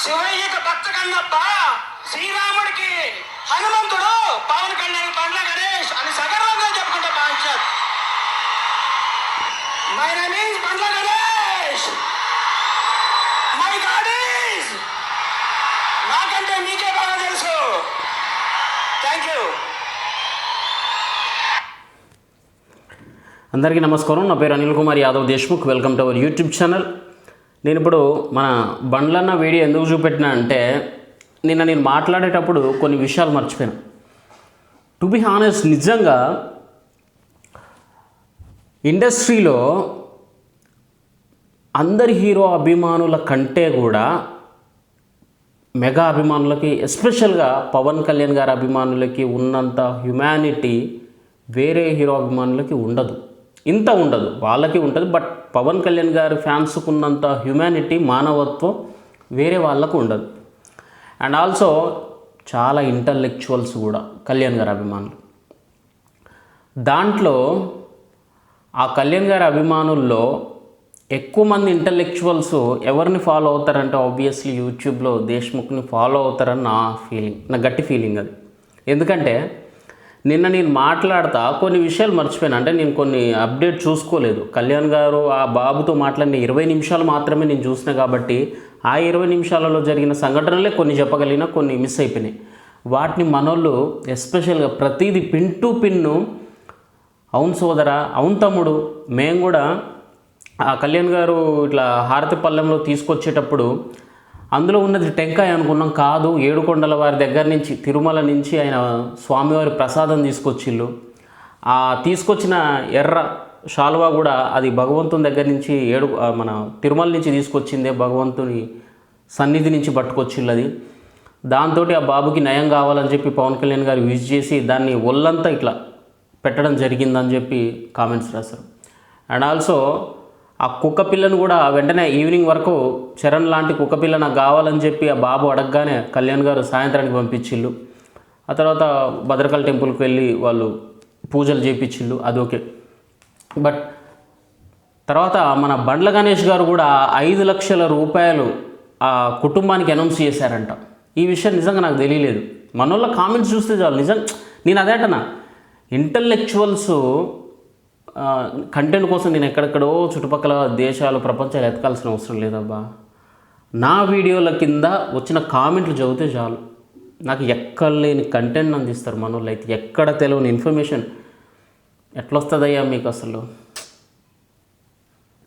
శివయ్యకి భక్త కన్నప్ప, శ్రీరాముడికి హనుమంతుడు, పవన్ కళ్యాణ్ బండ్ల గణేష్ అని సగర్వంగా చెప్పుకుంటే బాగుంటుంది. My name is Bandla Ganesh. My God is, నాకంటే మీకే బాగా తెలుసు. Thank you. అందరికీ నమస్కారం. నా పేరు Anil Kumar Yadav Deshmukh. Welcome to our YouTube channel. నేను ఇప్పుడు మన బండ్లన్న వీడియో ఎందుకు చూపెట్టినా అంటే, నిన్న నేను మాట్లాడేటప్పుడు కొన్ని విషయాలు మర్చిపోయాను. టు బి హానెస్ట్, నిజంగా ఇండస్ట్రీలో అందరి హీరో అభిమానుల కంటే కూడా మెగా అభిమానులకి, ఎస్పెషల్గా పవన్ కళ్యాణ్ గారి అభిమానులకి ఉన్నంత హ్యుమానిటీ వేరే హీరో అభిమానులకి ఉండదు. ఇంత ఉండదు, వాళ్ళకి ఉంటుంది. బట్ పవన్ కళ్యాణ్ గారి ఫ్యాన్స్కు ఉన్నంత హ్యుమానిటీ, మానవత్వం వేరే వాళ్ళకు ఉండదు. అండ్ ఆల్సో చాలా ఇంటలెక్చువల్స్ కూడా కళ్యాణ్ గారి అభిమానులు. దాంట్లో ఆ కళ్యాణ్ గారి అభిమానుల్లో ఎక్కువ మంది ఇంటలెక్చువల్స్ ఎవరిని ఫాలో అవుతారంటే, ఆబ్వియస్లీ యూట్యూబ్లో దేశ్ముఖ్ని ఫాలో అవుతారని నా ఫీలింగ్, నా గట్టి ఫీలింగ్ అది. ఎందుకంటే నిన్న నేను మాట్లాడతా కొన్ని విషయాలు మర్చిపోయాను. అంటే నేను కొన్ని అప్డేట్ చూసుకోలేదు. కళ్యాణ్ గారు ఆ బాబుతో మాట్లాడిన 20 నిమిషాలు మాత్రమే నేను చూసిన కాబట్టి ఆ 20 నిమిషాలలో జరిగిన సంఘటనలే కొన్ని చెప్పగలిగిన, కొన్ని మిస్ అయిపోయినాయి. వాటిని మనోళ్ళు ఎస్పెషల్గా ప్రతిదీ పిన్ టు పిన్ను, అవును సోదరా, అవును తమ్ముడు, మేము కూడా ఆ కళ్యాణ్ గారు ఇట్లా హారతి పళ్ళెంలో తీసుకొచ్చేటప్పుడు అందులో ఉన్నది టెంకాయ అనుకున్నాం. కాదు, ఏడుకొండల వారి దగ్గర నుంచి, తిరుమల నుంచి ఆయన స్వామివారి ప్రసాదం తీసుకొచ్చిళ్ళు. ఆ తీసుకొచ్చిన ఎర్ర శాలువా కూడా అది భగవంతుని దగ్గర నుంచి, మన తిరుమల నుంచి తీసుకొచ్చిందే, భగవంతుని సన్నిధి నుంచి పట్టుకొచ్చిళ్ళు అది. దాంతో ఆ బాబుకి నయం కావాలని చెప్పి పవన్ కళ్యాణ్ గారు యూజ్ చేసి దాన్ని ఒళ్ళంతా ఇట్లా పెట్టడం జరిగిందని చెప్పి కామెంట్స్ రాశారు. అండ్ ఆల్సో ఆ కుక్క పిల్లను కూడా వెంటనే ఈవినింగ్ వరకు చరణ్ లాంటి కుక్క పిల్ల నాకు కావాలని చెప్పి ఆ బాబు అడగగానే కళ్యాణ్ గారు సాయంత్రానికి పంపించిళ్ళు. ఆ తర్వాత భద్రకాళి టెంపుల్కి వెళ్ళి వాళ్ళు పూజలు చేయించిళ్ళు, అది ఓకే. బట్ తర్వాత మన బండ్ల గణేష్ గారు కూడా 5 లక్షల రూపాయలు ఆ కుటుంబానికి అనౌన్స్ చేశారంట. ఈ విషయం నిజంగా నాకు తెలియలేదు. మనోళ్ళ కామెంట్స్ చూస్తే చాలు. నిజం, నేను అదే అంటనా, ఇంటలెక్చువల్స్ కంటెంట్ కోసం నేను ఎక్కడెక్కడో చుట్టుపక్కల దేశాలు, ప్రపంచాలు ఎతకాల్సిన అవసరం లేదబ్బా. నా వీడియోల కింద వచ్చిన కామెంట్లు చదివితే చాలు, నాకు ఎక్కడ లేని కంటెంట్ అందిస్తారు మనోళ్ళు. అయితే ఎక్కడ తెలియని ఇన్ఫర్మేషన్ ఎట్లొస్తుందయ్యా మీకు అసలు.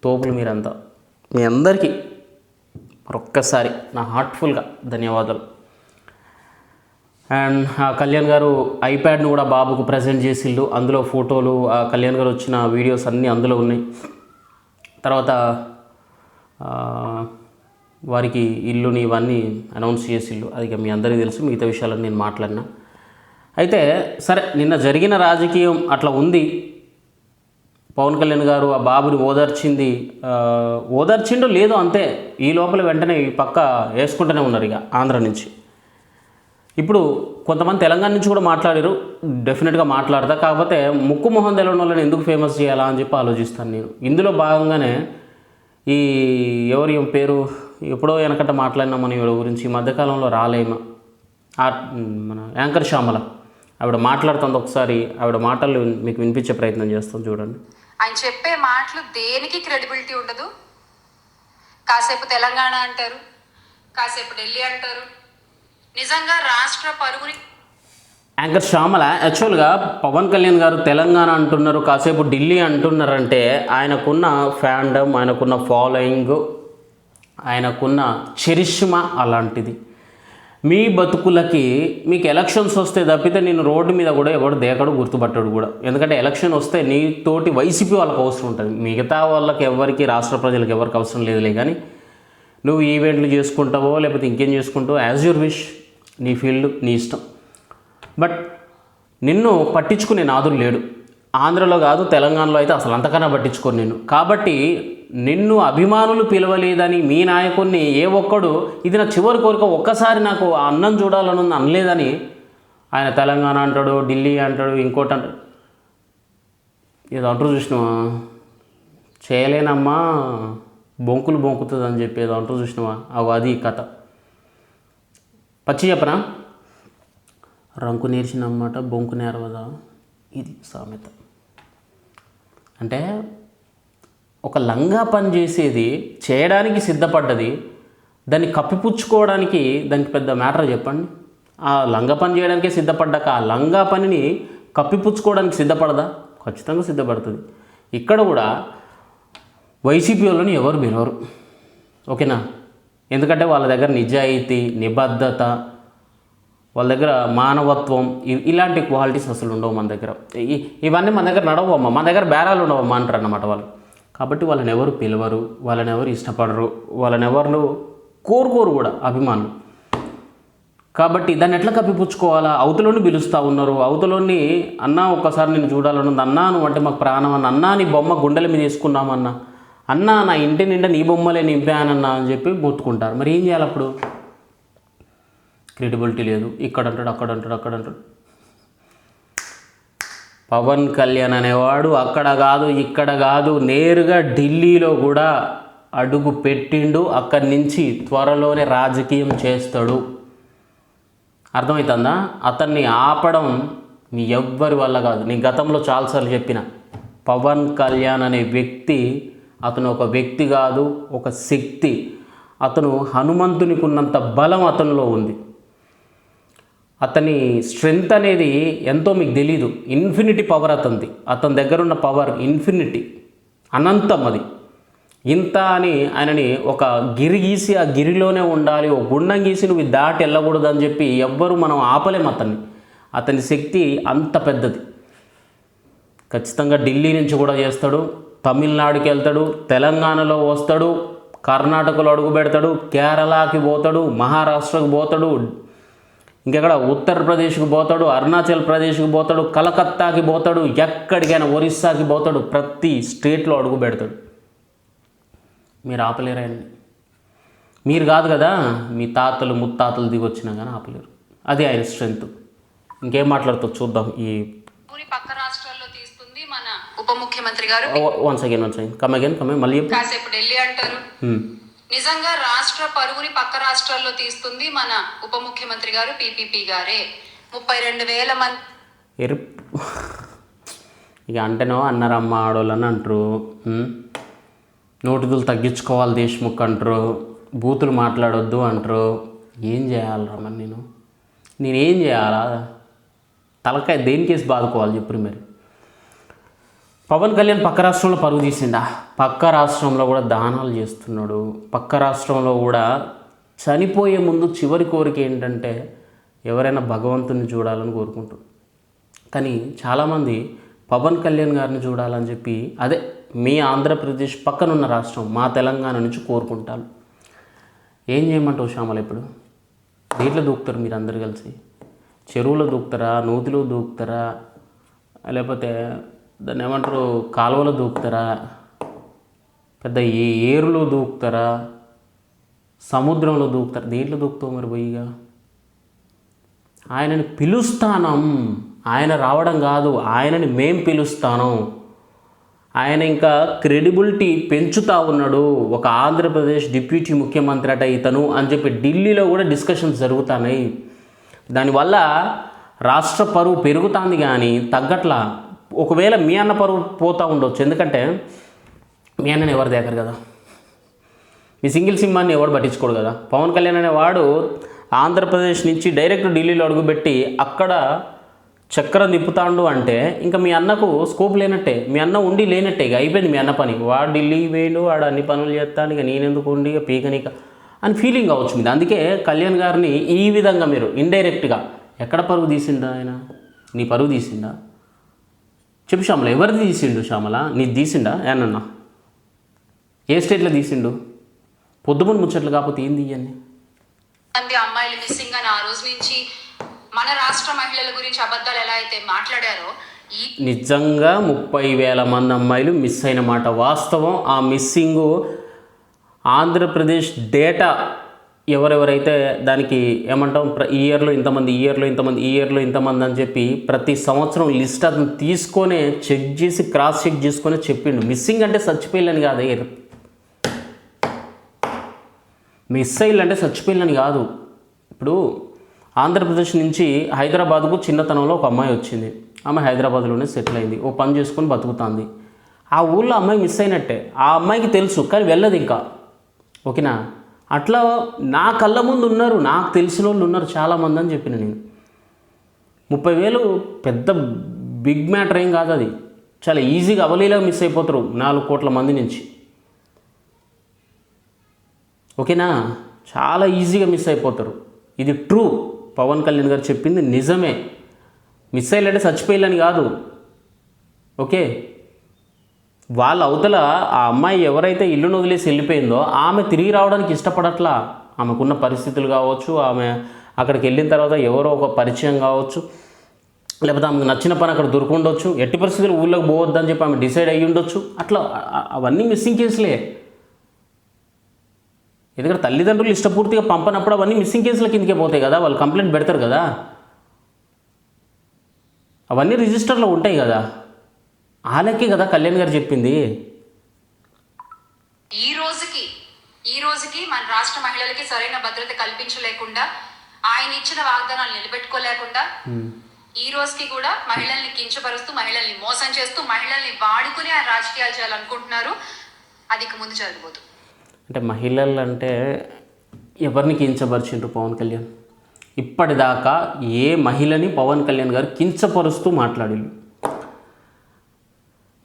తోపులు మీరంతా. మీ అందరికీ మరొక్కసారి నా హార్ట్ఫుల్గా ధన్యవాదాలు. అండ్ కళ్యాణ్ గారు ఐప్యాడ్ను కూడా బాబుకు ప్రజెంట్ చేసిళ్ళు. అందులో ఫోటోలు, కళ్యాణ్ గారు వచ్చిన వీడియోస్ అన్నీ అందులో ఉన్నాయి. తర్వాత వారికి ఇల్లుని ఇవన్నీ అనౌన్స్ చేసిళ్ళు. అది మీ అందరికీ తెలుసు. మిగతా విషయాలను నేను మాట్లాడినా. అయితే సరే, నిన్న జరిగిన రాజకీయం అట్లా ఉంది. పవన్ కళ్యాణ్ గారు ఆ బాబుని ఓదార్చిండో లేదో అంతే. ఈ లోపల వెంటనే ఈ పక్క వేసుకుంటూనే ఉన్నారు ఇక ఆంధ్ర నుంచి. ఇప్పుడు కొంతమంది తెలంగాణ నుంచి కూడా మాట్లాడారు. డెఫినెట్గా మాట్లాడతా. కాకపోతే ముక్కు మొహం తెలవని వాళ్ళని ఎందుకు ఫేమస్ చేయాలా అని చెప్పి ఆలోచిస్తాను నేను. ఇందులో భాగంగానే ఈ ఎవరి పేరు ఎప్పుడో వెనకట మాట్లాడినా మన ఎవరి గురించి, ఈ మధ్యకాలంలో రాలేమా మన యాంకర్ శ్యామల, ఆవిడ మాట్లాడుతుంది. ఒకసారి ఆవిడ మాటలు మీకు వినిపించే ప్రయత్నం చేస్తాం, చూడండి. ఆయన చెప్పే మాటలు దేనికి క్రెడిబిలిటీ ఉండదు. కాసేపు తెలంగాణ అంటారు, కాసేపు ఢిల్లీ అంటారు. నిజంగా రాష్ట్ర పరుగుని యాంకర్ శ్యామల యాక్చువల్గా పవన్ కళ్యాణ్ గారు తెలంగాణ అంటున్నారు, కాసేపు ఢిల్లీ అంటున్నారంటే ఆయనకున్న ఫ్యాండమ్, ఆయనకున్న ఫాలోయింగ్, ఆయనకున్న చరిష్మా అలాంటిది. మీ బతుకులకి మీకు ఎలక్షన్స్ వస్తే తప్పితే నేను రోడ్డు మీద కూడా ఎవడు దేకడు, గుర్తుపట్టడు కూడా. ఎందుకంటే ఎలక్షన్ వస్తే నీతోటి వైసీపీ వాళ్ళకి అవసరం ఉంటుంది. మిగతా వాళ్ళకి ఎవరికి, రాష్ట్ర ప్రజలకు ఎవరికి అవసరం లేదులే. కానీ నువ్వు ఈవెంట్లు చేసుకుంటావో లేకపోతే ఇంకేం చేసుకుంటావో, యాజ్ యువర్ విష్, నీ ఫీల్డ్, నీ ఇష్టం. బట్ నిన్ను పట్టించుకునే నాదుడు లేడు. ఆంధ్రలో కాదు, తెలంగాణలో అయితే అసలు అంతకన్నా పట్టించుకోను నేను. కాబట్టి నిన్ను అభిమానులు పిలవలేదని మీ నాయకుడిని ఏ ఒక్కడు, ఇది నా చివరి కోరిక, ఒక్కసారి నాకు ఆ అన్నం చూడాలని అనలేదని ఆయన తెలంగాణ అంటాడు, ఢిల్లీ అంటాడు, ఇంకోటి అంటాడు. ఏదో అంటారు చూసినావా, చేయలేనమ్మా బొంకులు బొంకుతుంది అని చెప్పేది అంటూ చూసినావా, అది కథ. పచ్చి చెప్పనా, రంకు నేర్చినమాట బొంకు నేర్వదా, ఇది సామెత. అంటే ఒక లంగా పని చేసేది చేయడానికి సిద్ధపడ్డది, దాన్ని కప్పిపుచ్చుకోవడానికి దానికి పెద్ద మ్యాటర్ చెప్పండి. ఆ లంగా పని చేయడానికే సిద్ధపడ్డాక ఆ లంగా పనిని కప్పిపుచ్చుకోవడానికి సిద్ధపడదా? ఖచ్చితంగా సిద్ధపడుతుంది. ఇక్కడ కూడా వైసీపీ వాళ్ళని ఎవరు పిలవరు, ఓకేనా? ఎందుకంటే వాళ్ళ దగ్గర నిజాయితీ, నిబద్ధత, వాళ్ళ దగ్గర మానవత్వం, ఇలాంటి క్వాలిటీస్ అసలు ఉండవు మన దగ్గర. ఇవన్నీ మన దగ్గర నడవమ్మా, మన దగ్గర బేరాలు ఉండవమ్మా అంటారు అన్నమాట వాళ్ళు. కాబట్టి వాళ్ళని ఎవరు పిలవరు, వాళ్ళని ఎవరు ఇష్టపడరు, వాళ్ళని ఎవరు కోరుకోరు కూడా అభిమానులు. కాబట్టి దాన్ని ఎట్లా కప్పిపుచ్చుకోవాలా? అవతలోని పిలుస్తూ ఉన్నారు, అవతలోని అన్నా ఒక్కసారి నేను చూడాలన్నది, అన్నా నువ్వు అంటే మాకు ప్రాణం అన్న, అన్నా నీ బొమ్మ గుండెల మీద వేసుకున్నామన్నా, అన్నా నా ఇంటి నిండా నీ బొమ్మలే నింపానన్నా అని చెప్పి మొత్తుకుంటారు. మరి ఏం చేయాలి అప్పుడు? క్రెడిబిలిటీ లేదు, ఇక్కడ అంటాడు, అక్కడ అంటాడు, అక్కడ అంటాడు. పవన్ కళ్యాణ్ అనేవాడు అక్కడ కాదు ఇక్కడ కాదు, నేరుగా ఢిల్లీలో కూడా అడుగు పెట్టిండు. అక్కడి నుంచి త్వరలోనే రాజకీయం చేస్తాడు. అర్థమవుతుందా? అతన్ని ఆపడం మీ ఎవ్వరి వల్ల కాదు. నేను గతంలో చాలాసార్లు చెప్పిన, పవన్ కళ్యాణ్ అనే వ్యక్తి, అతను ఒక వ్యక్తి కాదు, ఒక శక్తి. అతను హనుమంతునికి ఉన్నంత బలం అతనిలో ఉంది. అతని స్ట్రెంగ్త్ అనేది ఎంతో మీకు తెలీదు. ఇన్ఫినిటీ పవర్ అతనిది. అతని దగ్గర ఉన్న పవర్ ఇన్ఫినిటీ, అనంతం. అది ఇంత అని ఆయనని ఒక గిరి గీసి ఆ గిరిలోనే ఉండాలి, ఒక గుండం గీసి నువ్వు దాటి వెళ్ళకూడదు అని చెప్పి ఎవ్వరు మనం ఆపలేం అతన్ని. అతని శక్తి అంత పెద్దది. ఖచ్చితంగా ఢిల్లీ నుంచి కూడా చేస్తాడు, తమిళనాడుకి వెళ్తాడు, తెలంగాణలో వస్తాడు, కర్ణాటకలో అడుగు పెడతాడు, కేరళకి పోతాడు, మహారాష్ట్రకు పోతాడు, ఇంకెక్కడ ఉత్తరప్రదేశ్కి పోతాడు, అరుణాచల్ ప్రదేశ్కి పోతాడు, కలకత్తాకి పోతాడు, ఎక్కడికైనా ఒరిస్సాకి పోతాడు, ప్రతి స్టేట్లో అడుగు పెడతాడు. మీరు ఆపలేరండి. మీరు కాదు కదా, మీ తాతలు ముత్తాతలు దిగి వచ్చినా కానీ ఆపలేరు. అది ఆయన స్ట్రెంగ్త్. ఇంకేం మాట్లాడుతూ చూద్దాం. ఈ పక్క రాష్ట్రాల్లో తీస్తుంది మన ఉప ముఖ్యమంత్రి గారు. వన్స్ అగైన్ కమ్ మళ్ళీ కాసేపు ఢిల్లీ అంటారు. నిజంగా రాష్ట్ర పరువుని పక్క రాష్ట్రాల్లో తీస్తుంది మన ఉప ముఖ్యమంత్రి గారు, పీపీపీ గారే. 32,000 మంది ఇక అంటేనో అన్నారమ్మ ఆడోళ్ళని అంటారు, నోటిదులు తగ్గించుకోవాలి దేశ్ముఖ్ అంటారు, బూతులు మాట్లాడొద్దు అంటారు. ఏం చేయాలరా మరి నేనేం చేయాలా? తలకాయ దేనికేసి బాదుకోవాలి చెప్పు మరి. పవన్ కళ్యాణ్ పక్క రాష్ట్రంలో పరుగు తీసిండా? పక్క రాష్ట్రంలో కూడా దానాలు చేస్తున్నాడు. పక్క రాష్ట్రంలో కూడా చనిపోయే ముందు చివరి కోరిక ఏంటంటే ఎవరైనా భగవంతుని చూడాలని కోరుకుంటారు. కానీ చాలామంది పవన్ కళ్యాణ్ గారిని చూడాలని చెప్పి, అదే మీ ఆంధ్రప్రదేశ్ పక్కనున్న రాష్ట్రం మా తెలంగాణ నుంచి కోరుకుంటారు. ఏం చేయమంటావు శ్యామల? ఇప్పుడు దేంట్లో దూకుతారు మీరు అందరు కలిసి? చెరువులో దూకుతారా, నూతిలో దూకుతారా, లేకపోతే దాన్ని ఏమంటారు కాలువలో దూకుతారా, పెద్ద ఏరులో దూకుతారా, సముద్రంలో దూకుతారా? దేంట్లో దూకుతావు మరి పోయిగా? ఆయనని పిలుస్తానం, ఆయన రావడం కాదు, ఆయనని మేం పిలుస్తాను. ఆయన ఇంకా క్రెడిబిలిటీ పెంచుతూ ఉన్నాడు. ఒక ఆంధ్రప్రదేశ్ డిప్యూటీ ముఖ్యమంత్రి అట ఇతను అని చెప్పి ఢిల్లీలో కూడా డిస్కషన్స్ జరుగుతున్నాయి. దానివల్ల రాష్ట్ర పరువు పెరుగుతుంది కానీ తగ్గట్లా. ఒకవేళ మీ అన్న పరువు పోతూ ఉండొచ్చు, ఎందుకంటే మీ అన్నని ఎవరు దేకరు కదా, మీ సింగిల్ సింహాన్ని ఎవరు పట్టించుకోడు కదా. పవన్ కళ్యాణ్ అనేవాడు ఆంధ్రప్రదేశ్ నుంచి డైరెక్ట్ ఢిల్లీలో అడుగుపెట్టి అక్కడ చక్రం తిప్పుతాండు అంటే ఇంకా మీ అన్నకు స్కోప్ లేనట్టే, మీ అన్న ఉండి లేనట్టే. ఇక అయిపోయింది మీ అన్న పని. వాడు ఢిల్లీకి వేయండు, వాడు అన్ని పనులు చేస్తాను, ఇక నేనెందుకు ఉండి ఇక పీకనిక అని ఫీలింగ్ అవ్వచ్చు మీద. అందుకే కళ్యాణ్ గారిని ఈ విధంగా మీరు ఇండైరెక్ట్గా ఎక్కడ పరువు తీసిండా ఆయన? నీ పరువు తీసిండా చెప్పు శ్యామల. ఎవరిది తీసిండు శ్యామల? నీది తీసిండా ఏనన్నా? ఏ స్టేట్లో తీసిండు? పొద్దుమని ముచ్చట్లు కాకపోతే ఏంది ఇవన్నీ? అమ్మాయిలు మిస్సింగ్ అని ఆ రోజు నుంచి మన రాష్ట్ర మహిళల గురించి అబద్ధాలు ఎలా అయితే మాట్లాడారో, నిజంగా 30,000 మంది అమ్మాయిలు మిస్ అయిన మాట వాస్తవం. ఆ మిస్సింగు ఆంధ్రప్రదేశ్ డేటా ఎవరెవరైతే దానికి ఏమంటాం ఈ ఇయర్లో ఇంతమంది, ఈ ఇయర్లో ఇంతమంది, ఈ ఇయర్లో ఇంతమంది అని చెప్పి ప్రతి సంవత్సరం లిస్ట్ అతను తీసుకొనే చెక్ చేసి క్రాస్ చెక్ చేసుకొని చెప్పిండు. మిస్సింగ్ అంటే చచ్చిపోయిల్లని కాదు, మిస్ అయ్యిల్లంటే చచ్చిపోయిల్లని కాదు. ఇప్పుడు ఆంధ్రప్రదేశ్ నుంచి హైదరాబాద్కు చిన్నతనంలో ఒక అమ్మాయి వచ్చింది. ఆమె హైదరాబాద్లోనే సెటిల్ అయింది, ఓ పని చేసుకొని బతుకుతుంది. ఆ ఊళ్ళో అమ్మాయి మిస్ అయినట్టే, ఆ అమ్మాయికి తెలుసు కానీ వెళ్ళదు ఇంకా. ఓకేనా? అట్లా నా కళ్ళ ముందు ఉన్నారు, నాకు తెలిసిన వాళ్ళు ఉన్నారు చాలామంది అని చెప్పిన నేను. 30,000 పెద్ద బిగ్ మ్యాటర్ ఏం కాదు, అది చాలా ఈజీగా అవలీలాగా మిస్ అయిపోతారు 4 కోట్ల మంది నుంచి. ఓకేనా? చాలా ఈజీగా మిస్ అయిపోతారు. ఇది ట్రూ, పవన్ కళ్యాణ్ గారు చెప్పింది నిజమే. మిస్ అయ్యాలంటే చచ్చిపోయాలని కాదు. ఓకే, వాళ్ళ అవతల ఆ అమ్మాయి ఎవరైతే ఇల్లును వదిలేసి వెళ్ళిపోయిందో ఆమె తిరిగి రావడానికి ఇష్టపడట్లా. ఆమెకున్న పరిస్థితులు కావచ్చు, ఆమె అక్కడికి వెళ్ళిన తర్వాత ఎవరో ఒక పరిచయం కావచ్చు, లేకపోతే ఆమెకు నచ్చిన పని అక్కడ దొరుకుండొచ్చు, ఎట్టి పరిస్థితులు ఊళ్ళోకి పోవద్దని చెప్పి ఆమె డిసైడ్ అయ్యి ఉండొచ్చు. అట్లా అవన్నీ మిస్సింగ్ కేసులే. ఎందుకంటే తల్లిదండ్రులు ఇష్టపూర్తిగా పంపనప్పుడు అవన్నీ మిస్సింగ్ కేసుల కిందకే పోతాయి కదా, వాళ్ళు కంప్లైంట్ పెడతారు కదా, అవన్నీ రిజిస్టర్లో ఉంటాయి కదా. ఆలకే కదా కళ్యాణ్ గారు చెప్పింది. ఈ రోజుకి మన రాష్ట్ర మహిళలకి సరైన భద్రత కల్పించలేకుండా, ఆయన ఇచ్చిన వాగ్దానాలు నిలబెట్టుకోలేకుండా, ఈ రోజుకి కూడా మహిళల్ని కించపరుస్తూ, మహిళల్ని మోసం చేస్తూ, మహిళల్ని వాడుకుని ఆయన రాజకీయాలు చేయాలనుకుంటున్నారు. అది ఇక ముందు జరగబోదు. అంటే మహిళలు అంటే ఎవరిని కించపరిచిండ్రు పవన్ కళ్యాణ్? ఇప్పటిదాకా ఏ మహిళని పవన్ కళ్యాణ్ గారు కించపరుస్తూ మాట్లాడిండు?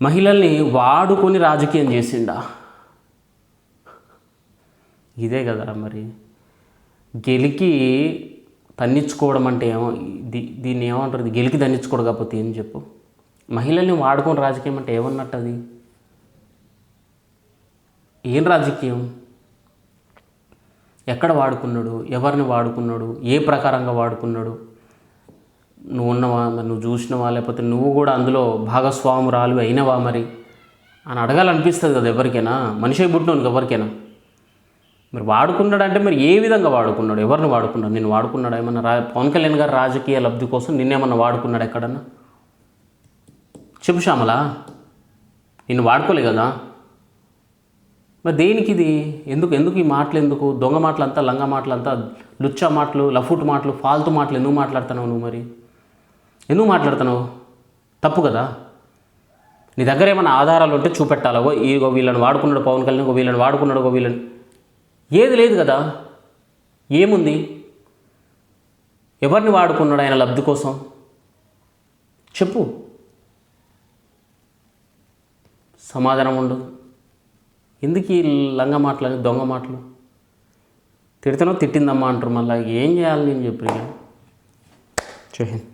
మహిళల్ని వాడుకొని రాజకీయం చేసిండా? ఇదే కదా మరి. గెలికి తన్నించుకోవడం అంటే ఏమో, దీన్ని ఏమంటారు? గెలికి తన్నించుకోవడం కాకపోతే ఏం చెప్పు? మహిళల్ని వాడుకొని రాజకీయం అంటే ఏమన్నట్టు? అది ఏం రాజకీయం? ఎక్కడ వాడుకున్నాడు? ఎవరిని వాడుకున్నాడు? ఏ ప్రకారంగా వాడుకున్నాడు? నువ్వు ఉన్నవా, నువ్వు చూసినవా, లేకపోతే నువ్వు కూడా అందులో భాగస్వామురాలు అయినవా మరి అని అడగాలనిపిస్తుంది కదా ఎవరికైనా, మనిషి పుట్టినోనికి ఎవరికైనా. మరి వాడుకున్నాడు అంటే మరి ఏ విధంగా వాడుకున్నాడు? ఎవరిని వాడుకున్నాడు? నేను వాడుకున్నాడు ఏమన్నా? పవన్ కళ్యాణ్ గారు రాజకీయ లబ్ధి కోసం నిన్నేమన్నా వాడుకున్నాడు ఎక్కడన్నా? చెప్పు శ్యామలా, నిన్ను వాడుకోలే కదా. మరి దేనికి ఇది? ఎందుకు ఈ మాటలు? ఎందుకు దొంగ మాటలు అంతా, లంగా మాటలు అంతా, లుచ్చా మాటలు, లఫూట్ మాటలు, ఫాల్తు మాటలు ఎందుకు మాట్లాడుతున్నావు నువ్వు? మరి ఎందుకు మాట్లాడుతున్నావు? తప్పు కదా. నీ దగ్గర ఏమైనా ఆధారాలు ఉంటే చూపెట్టాలగో, ఈగో వీళ్ళని వాడుకున్నాడు పవన్ కళ్యాణ్, వీళ్ళని వాడుకున్నాడు, వీళ్ళని. ఏది లేదు కదా. ఏముంది? ఎవరిని వాడుకున్నాడు ఆయన లబ్ధి కోసం? చెప్పు, సమాధానం ఉండదు. ఎందుకు ఈ లంగ మాటలు, దొంగ మాటలు? తిడతానో తిట్టిందమ్మా అంటారు, మళ్ళీ ఏం చేయాలి నేను చెప్పి. జై హింద్.